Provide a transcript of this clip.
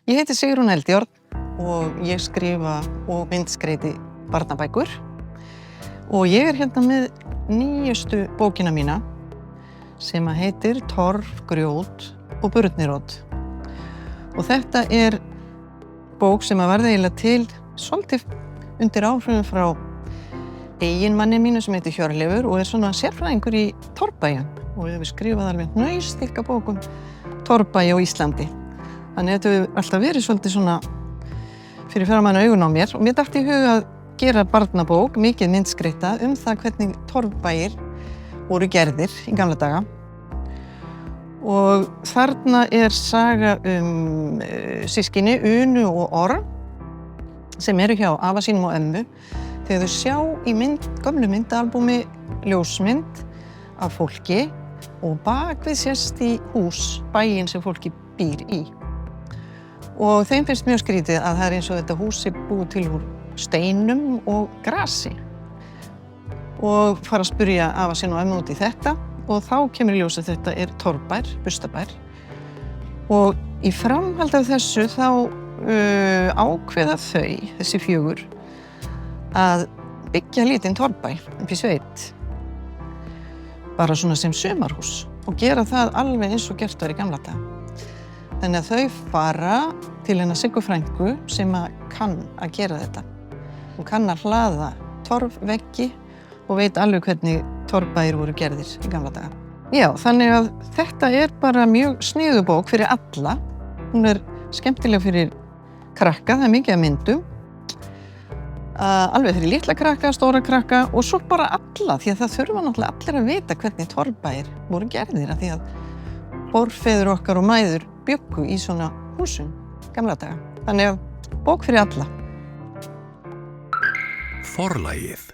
Ég heiti Sigrún Eldjárn og ég skrifa og myndskreyti barnabækur og ég hérna með nýjustu bókina mína sem heitir Torf, grjót og burnirót. Og þetta bók sem varð eiginlega til svolítið undir áhrifum frá eiginmanni mínu sem heitir Hjörleifur og svona sérfræðingur í torfbæjum og við hefum skrifað alveg hnausþykka bók torfbæi á Íslandi. Þannig þetta hefur alltaf verið svolítið svona fyrir framan augun á mér og mér datt í hug að gera barnabók, mikið myndskreyta það hvernig torfbæir voru gerðir í gamla daga. Og þarna saga systkini Unu og Orm sem eru hjá afa sínum og ömmu þegar þau sjá í gömlu myndaalbúmi ljósmynd af fólki og bakvið sést í hús bæinn sem fólki býr í. Og þeim finnst mjög skrítið að það eins og þetta hús búið til úr steinum og grasi. Og fara að spyrja afa sinn og ömmu út í þetta og þá kemur í ljós að þetta torfbær, burstabær. Og í framhaldi af þessu þá ákveða þau, þessi fjögur, að byggja lítinn torfbæ upp í sveit. Bara svona sem sumarhús og gera það alveg eins og gert var í gamla daga. Þannig að þau fara til hennar Siggu frænku sem kann að gera þetta. Hún kann að hlaða torfveggi og veit alveg hvernig torfbæir voru gerðir í gamla daga. Já, þannig að þetta bara mjög sniðug bók fyrir alla. Hún skemmtileg fyrir krakka, það mikið af myndum. Alveg fyrir litla krakka, stóra krakka og svo bara alla, því að það þurfa náttúrulega allir að vita hvernig torfbæir voru gerðir af því að forfeður okkar og mæður bjuggu í svona húsum gamla daga. Þannig að bók fyrir alla. Forlagið.